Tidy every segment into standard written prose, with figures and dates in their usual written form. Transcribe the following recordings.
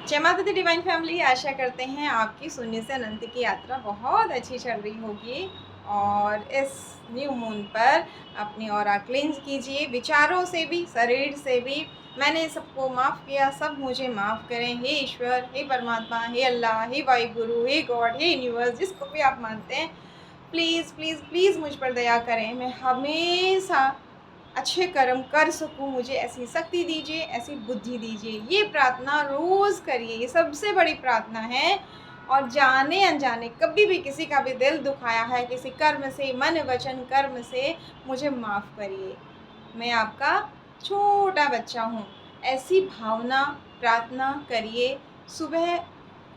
जय माता दी divine family. आशा करते हैं आपकी शून्य से अनंत की यात्रा बहुत अच्छी चल रही होगी और इस न्यू मून पर अपनी ऑरा क्लींस कीजिए, विचारों से भी शरीर से भी। मैंने सबको माफ़ किया, सब मुझे माफ़ करें। हे ईश्वर, हे परमात्मा, हे अल्लाह, हे वाहिगुरु, हे गॉड, हे यूनिवर्स, जिसको भी आप मानते हैं, प्लीज़ प्लीज़ प्लीज़ मुझ पर दया करें। मैं हमेशा अच्छे कर्म कर सकूं, मुझे ऐसी शक्ति दीजिए, ऐसी बुद्धि दीजिए। ये प्रार्थना रोज़ करिए, ये सबसे बड़ी प्रार्थना है। और जाने अनजाने कभी भी किसी का भी दिल दुखाया है किसी कर्म से, मन वचन कर्म से, मुझे माफ़ करिए। मैं आपका छोटा बच्चा हूँ। ऐसी भावना प्रार्थना करिए। सुबह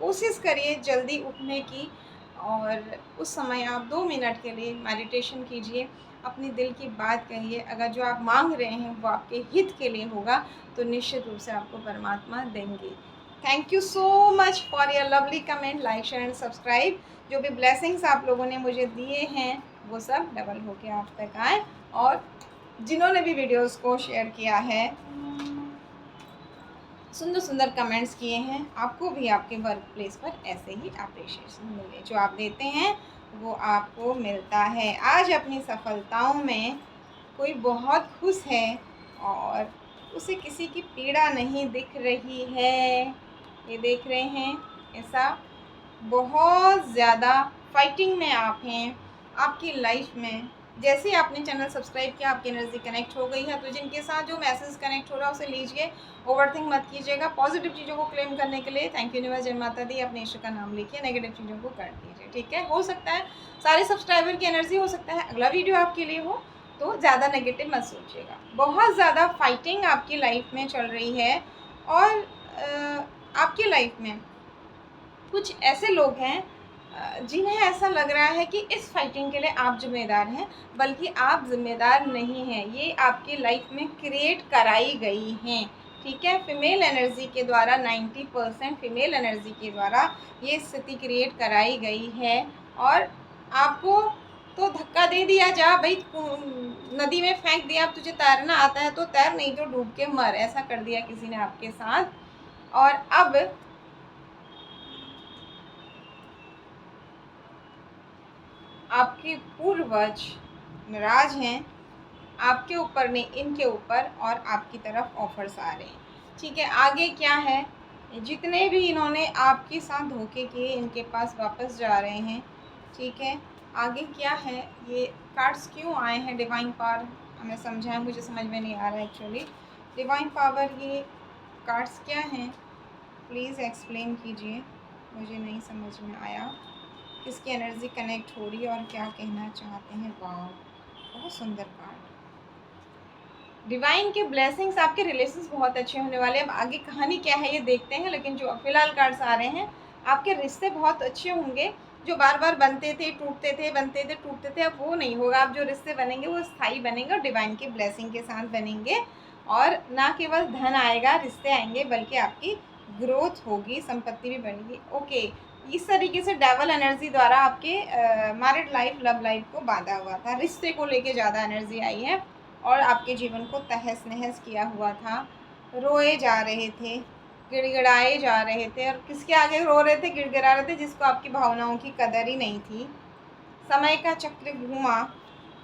कोशिश करिए जल्दी उठने की और उस समय आप 2 मिनट के लिए मेडिटेशन कीजिए, अपनी दिल की बात कहिए। अगर जो आप मांग रहे हैं वो आपके हित के लिए होगा तो निश्चित रूप से आपको परमात्मा देंगे। Thank you so much for your lovely comment, like, share and subscribe. जो भी ब्लेसिंग्स आप लोगों ने मुझे दिए हैं वो सब डबल होके आप तक आए, और जिन्होंने भी वीडियोस को शेयर किया है, सुंदर सुंदर कमेंट्स किए हैं, आपको भी आपके वर्क प्लेस पर ऐसे ही अप्रिशिएशन मिले। जो आप देते हैं वो आपको मिलता है। आज अपनी सफलताओं में कोई बहुत खुश है और उसे किसी की पीड़ा नहीं दिख रही है। ये देख रहे हैं, ऐसा बहुत ज़्यादा फाइटिंग में आप हैं आपकी लाइफ में। जैसे ही आपने चैनल सब्सक्राइब किया, आपकी एनर्जी कनेक्ट हो गई है। तो जिनके साथ जो मैसेज कनेक्ट हो रहा है उसे लीजिए, ओवरथिंक मत कीजिएगा। पॉजिटिव चीज़ों को क्लेम करने के लिए थैंक यू यूनिवर्स, जय माता दी, अपने ईश्वर का नाम लिखिए। नेगेटिव चीज़ों को काट दीजिए, ठीक है। हो सकता है सारे सब्सक्राइबर की एनर्जी, हो सकता है अगला वीडियो आपके लिए हो, तो ज़्यादा नेगेटिव मत सोचिएगा। बहुत ज़्यादा फाइटिंग आपकी लाइफ में चल रही है और आपकी लाइफ में कुछ ऐसे लोग हैं जिन्हें ऐसा लग रहा है कि इस फाइटिंग के लिए आप जिम्मेदार हैं, बल्कि आप जिम्मेदार नहीं हैं। ये आपकी लाइफ में क्रिएट कराई गई हैं, ठीक है। फीमेल एनर्जी के द्वारा, 90% फीमेल एनर्जी के द्वारा ये स्थिति क्रिएट कराई गई है। और आपको तो धक्का दे दिया, जा भाई नदी में फेंक दिया, अब तुझे तैरना आता है तो तैर, नहीं तो डूब के मर, ऐसा कर दिया किसी ने आपके साथ। और अब आपके पूर्वज नाराज हैं आपके ऊपर नहीं, इनके ऊपर, और आपकी तरफ ऑफर्स आ रहे हैं, ठीक है। आगे क्या है, जितने भी इन्होंने आपके साथ धोखे किए इनके पास वापस जा रहे हैं, ठीक है। आगे क्या है, ये कार्ड्स क्यों आए हैं, डिवाइन पावर हमें समझाएं, मुझे समझ में नहीं आ रहा है एक्चुअली। डिवाइन पावर, ये कार्ड्स क्या हैं, प्लीज़ एक्सप्लेन कीजिए, मुझे नहीं समझ में आया। किसकी एनर्जी कनेक्ट हो रही है और क्या कहना चाहते हैं। वाह, बहुत सुंदर कार्ड। डिवाइन के ब्लेसिंग्स, आपके रिलेशंस बहुत अच्छे होने वाले हैं। अब आगे कहानी क्या है ये देखते हैं, लेकिन जो फिलहाल कार्ड्स आ रहे हैं, आपके रिश्ते बहुत अच्छे होंगे। जो बार बार बनते थे टूटते थे, बनते थे टूटते थे, अब वो नहीं होगा। अब जो रिश्ते बनेंगे वो स्थायी बनेंगे और डिवाइन की ब्लेसिंग के साथ बनेंगे। और ना केवल धन आएगा, रिश्ते आएंगे, बल्कि आपकी ग्रोथ होगी, संपत्ति भी बढ़ेगी। ओके, इस तरीके से डेवल एनर्जी द्वारा आपके मैरिड लाइफ, लव लाइफ को बांधा हुआ था। रिश्ते को लेके ज़्यादा एनर्जी आई है और आपके जीवन को तहस नहस किया हुआ था। रोए जा रहे थे, गिड़गिड़ाए जा रहे थे, और किसके आगे रो रहे थे, गिड़गिड़ा रहे थे, जिसको आपकी भावनाओं की कदर ही नहीं थी। समय का चक्र घूमा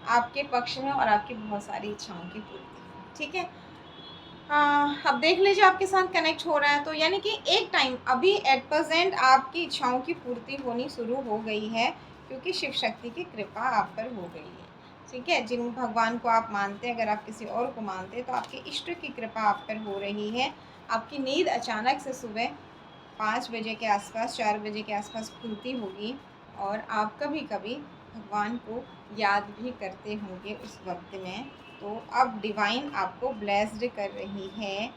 आपके पक्ष में और आपकी बहुत सारी इच्छाओं की पूर्ति, ठीक है। हाँ, अब देख लीजिए आपके साथ कनेक्ट हो रहा है तो यानी कि एक टाइम अभी एट प्रेजेंट आपकी इच्छाओं की पूर्ति होनी शुरू हो गई है, क्योंकि शिव शक्ति की कृपा आप पर हो गई है, ठीक है। जिन भगवान को आप मानते हैं, अगर आप किसी और को मानते हैं, तो आपके इष्ट की कृपा आप पर हो रही है। आपकी नींद अचानक से सुबह 5 बजे के आसपास, 4 बजे के आसपास खुलती होगी और आप कभी कभी भगवान को याद भी करते होंगे उस वक्त में। तो अब डिवाइन आपको ब्लेस्ड कर रही है।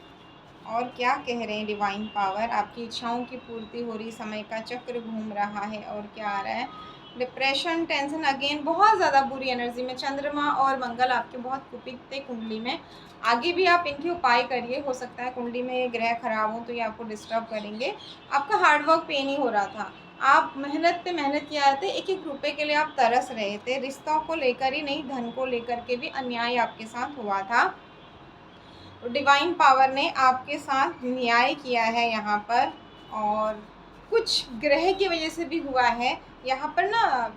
और क्या कह रहे हैं डिवाइन पावर, आपकी इच्छाओं की पूर्ति हो रही, समय का चक्र घूम रहा है। और क्या आ रहा है, डिप्रेशन, टेंशन, अगेन बहुत ज़्यादा बुरी एनर्जी में। चंद्रमा और मंगल आपके बहुत कुपित थे कुंडली में। आगे भी आप इनके उपाय करिए, हो सकता है कुंडली में ये ग्रह खराब हो तो ये आपको डिस्टर्ब करेंगे। आपका हार्डवर्क पे नहीं हो रहा था, आप मेहनत पे मेहनत किया थे, एक एक रुपए के लिए आप तरस रहे थे। रिश्तों को लेकर ही नहीं, धन को लेकर के भी अन्याय आपके साथ हुआ था। डिवाइन पावर ने आपके साथ न्याय किया है यहाँ पर। और कुछ ग्रह की वजह से भी हुआ है। यहाँ पर ना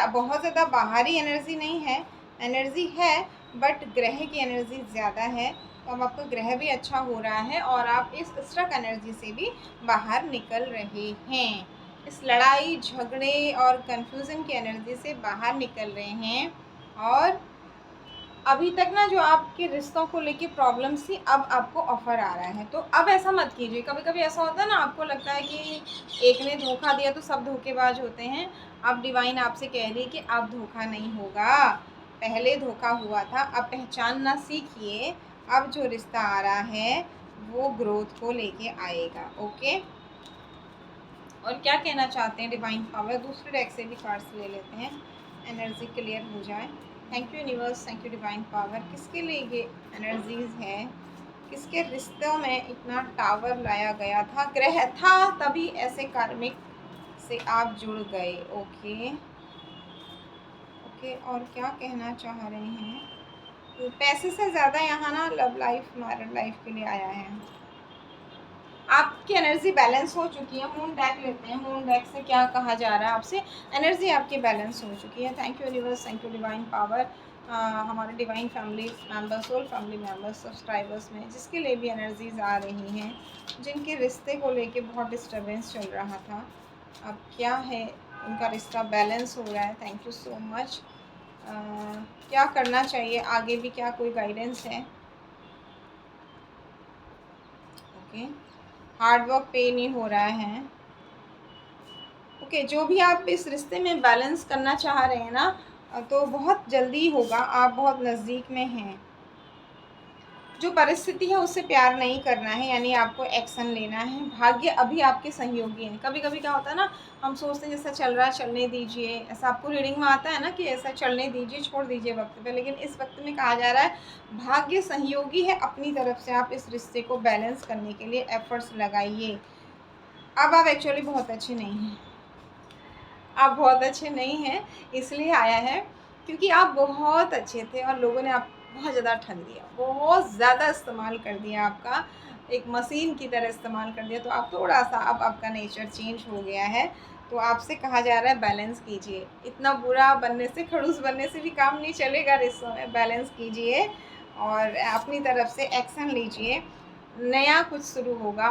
बहुत ज़्यादा बाहरी एनर्जी नहीं है, एनर्जी है बट ग्रह की एनर्जी ज़्यादा है। तो अब आपका ग्रह भी अच्छा हो रहा है और आप इस स्ट्रक एनर्जी से भी बाहर निकल रहे हैं। इस लड़ाई झगड़े और कन्फ्यूज़न की एनर्जी से बाहर निकल रहे हैं। और अभी तक ना जो आपके रिश्तों को लेके प्रॉब्लम्स थी, अब आपको ऑफ़र आ रहा है। तो अब ऐसा मत कीजिए। कभी कभी ऐसा होता है ना, आपको लगता है कि एक ने धोखा दिया तो सब धोखेबाज होते हैं। अब डिवाइन आपसे कह रही है कि अब धोखा नहीं होगा, पहले धोखा हुआ था, अब पहचानना सीखिए। अब जो रिश्ता आ रहा है वो ग्रोथ को लेके आएगा। ओके, और क्या कहना चाहते हैं डिवाइन पावर? दूसरे डेक से भी कार्ड्स ले लेते हैं, एनर्जी क्लियर हो जाए। Thank you universe, thank you divine power. किसके लिए ये एनर्जीज है? किसके रिश्तों में इतना टावर लाया गया था? ग्रह था तभी ऐसे कार्मिक से आप जुड़ गए। ओके ओके, और क्या कहना चाह रहे हैं? तो पैसे से ज़्यादा यहाँ ना लव लाइफ, मैरिड लाइफ के लिए आया है। आपकी एनर्जी बैलेंस हो चुकी है। मून डेक लेते हैं, मून डेक से क्या कहा जा रहा है आपसे? एनर्जी आपकी बैलेंस हो चुकी है। Thank you universe, thank you divine power. हमारे divine family members, soul family members, subscribers में जिसके लिए भी एनर्जीज आ रही हैं, जिनके रिश्ते को लेके बहुत डिस्टर्बेंस चल रहा था, अब क्या है? उनका रिश्ता बैलेंस हो रहा है। Thank you so much. क्या करना चाहिए आगे भी? क्या कोई गाइडेंस है? ओके, हार्ड वर्क पे नहीं हो रहा है। ओके, जो भी आप इस रिश्ते में बैलेंस करना चाह रहे हैं ना, तो बहुत जल्दी होगा। आप बहुत नज़दीक में हैं। जो परिस्थिति है उससे प्यार नहीं करना है, यानी आपको एक्शन लेना है। भाग्य अभी आपके सहयोगी हैं। कभी कभी क्या होता है ना, हम सोचते हैं जैसा चल रहा है चलने दीजिए, ऐसा आपको रीडिंग में आता है ना कि ऐसा चलने दीजिए, छोड़ दीजिए वक्त पे। लेकिन इस वक्त में कहा जा रहा है भाग्य सहयोगी है अपनी तरफ से। आप इस रिश्ते को बैलेंस करने के लिए एफर्ट्स लगाइए। अब आप एक्चुअली बहुत अच्छे नहीं हैं, आप बहुत अच्छे नहीं हैं, इसलिए आया है क्योंकि आप बहुत अच्छे थे और लोगों ने आप बहुत ज़्यादा ठग दिया, बहुत ज़्यादा इस्तेमाल कर दिया, आपका एक मशीन की तरह इस्तेमाल कर दिया। तो आप थोड़ा सा, अब आपका नेचर चेंज हो गया है। तो आपसे कहा जा रहा है बैलेंस कीजिए। इतना बुरा बनने से, खड़ूस बनने से भी काम नहीं चलेगा रिश्तों में। बैलेंस कीजिए और अपनी तरफ से एक्शन लीजिए। नया कुछ शुरू होगा,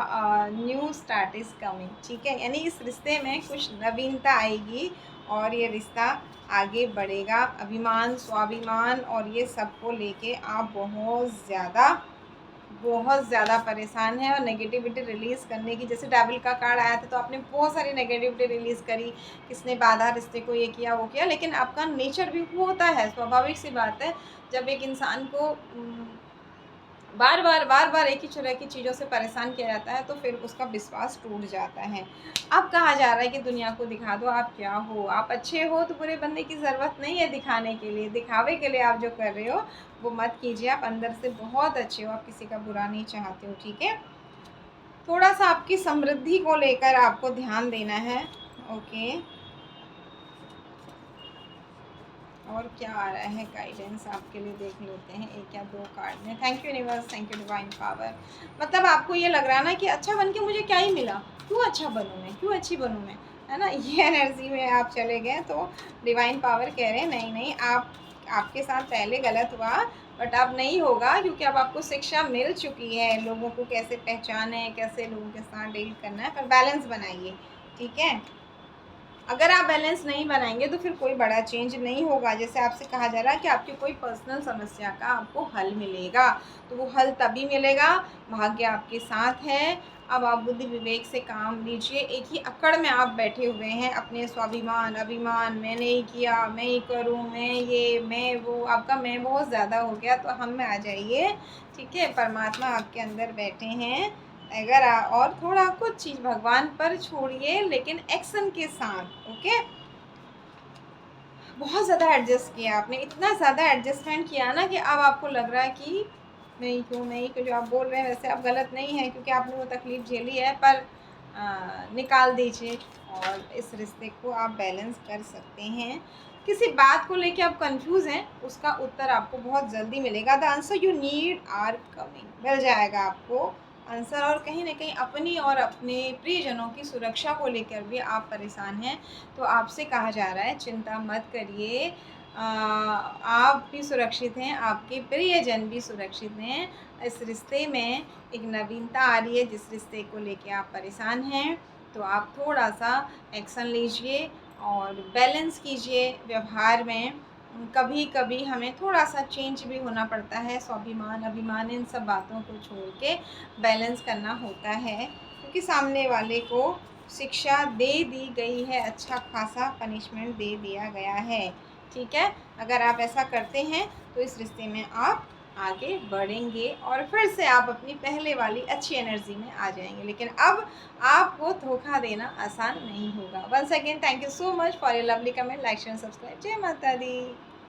न्यू स्टार्ट इज़ कमिंग। ठीक है, यानी इस रिश्ते में कुछ नवीनता आएगी और ये रिश्ता आगे बढ़ेगा। अभिमान, स्वाभिमान और ये सब को लेके आप बहुत ज़्यादा परेशान हैं और नेगेटिविटी रिलीज़ करने की, जैसे डेविल का कार्ड आया था तो आपने बहुत सारी नेगेटिविटी रिलीज़ करी, किसने बाधा, रिश्ते को ये किया वो किया। लेकिन आपका नेचर भी होता है, स्वाभाविक सी बात है। जब एक इंसान को बार बार एक ही तरह की चीज़ों से परेशान किया जाता है तो फिर उसका विश्वास टूट जाता है। अब कहा जा रहा है कि दुनिया को दिखा दो आप क्या हो। आप अच्छे हो तो बुरे बनने की ज़रूरत नहीं है दिखाने के लिए, दिखावे के लिए आप जो कर रहे हो वो मत कीजिए। आप अंदर से बहुत अच्छे हो, आप किसी का बुरा नहीं चाहते हो। ठीक है, थोड़ा सा आपकी समृद्धि को लेकर आपको ध्यान देना है। ओके, और क्या आ रहा है गाइडेंस आपके लिए, देख लेते हैं एक या दो कार्ड में। Thank you universe, thank you divine power. मतलब आपको ये लग रहा है ना कि अच्छा बन के मुझे क्या ही मिला, क्यों अच्छा बनूँ मैं, क्यों अच्छी बनूँ मैं, है ना? ये एनर्जी में आप चले गए। तो डिवाइन पावर कह रहे हैं नहीं नहीं, आपके साथ पहले गलत हुआ बट अब नहीं होगा, क्योंकि अब आपको शिक्षा मिल चुकी है लोगों को कैसे पहचाने, कैसे लोगों के साथ डील करना है। पर बैलेंस बनाइए। ठीक है, अगर आप बैलेंस नहीं बनाएंगे तो फिर कोई बड़ा चेंज नहीं होगा। जैसे आपसे कहा जा रहा है कि आपकी कोई पर्सनल समस्या का आपको हल मिलेगा, तो वो हल तभी मिलेगा, भाग्य आपके साथ है। अब आप बुद्धि विवेक से काम लीजिए। एक ही अकड़ में आप बैठे हुए हैं, अपने स्वाभिमान, अभिमान, मैंने ही किया, मैं ही करूँ, मैं ये, मैं वो, आपका मैं बहुत ज़्यादा हो गया। तो हम में आ जाइए। ठीक है, परमात्मा आपके अंदर बैठे हैं। अगर और थोड़ा कुछ चीज़ भगवान पर छोड़िए, लेकिन एक्शन के साथ। ओके, बहुत ज़्यादा एडजस्ट किया आपने, इतना ज़्यादा एडजस्टमेंट किया ना कि अब आपको लग रहा है कि मैं ही क्यों, मैं ही क्यों। जो आप बोल रहे हैं वैसे आप गलत नहीं है, क्योंकि आपने वो तकलीफ़ झेली है। पर निकाल दीजिए और इस रिश्ते को आप बैलेंस कर सकते हैं। किसी बात को लेके आप कंफ्यूज हैं, उसका उत्तर आपको बहुत जल्दी मिलेगा। The answer you need are coming, मिल जाएगा आपको। आंसर, और कहीं न कहीं अपनी और अपने प्रियजनों की सुरक्षा को लेकर भी आप परेशान हैं। तो आपसे कहा जा रहा है चिंता मत करिए, आप भी सुरक्षित हैं, आपके प्रियजन भी सुरक्षित हैं। इस रिश्ते में एक नवीनता आ रही है, जिस रिश्ते को लेके आप परेशान हैं, तो आप थोड़ा-सा एक्शन लीजिए और बैलेंस कीजिए व्यवहार में। कभी-कभी हमें थोड़ा-सा चेंज भी होना पड़ता है, स्वाभिमान, अभिमान इन सब बातों को छोड़ के बैलेंस करना होता है, क्योंकि सामने वाले को शिक्षा दे दी गई है, अच्छा खासा पनिशमेंट दे दिया गया है, ठीक है? अगर आप ऐसा करते हैं तो इस रिश्ते में आप आगे बढ़ेंगे और फिर से आप अपनी पहले वाली अच्छी एनर्जी में आ जाएँगे। लेकिन अब आपको धोखा देना आसान नहीं होगा। Once again thank you so much for your lovely comment, like share and subscribe. जय माता दी।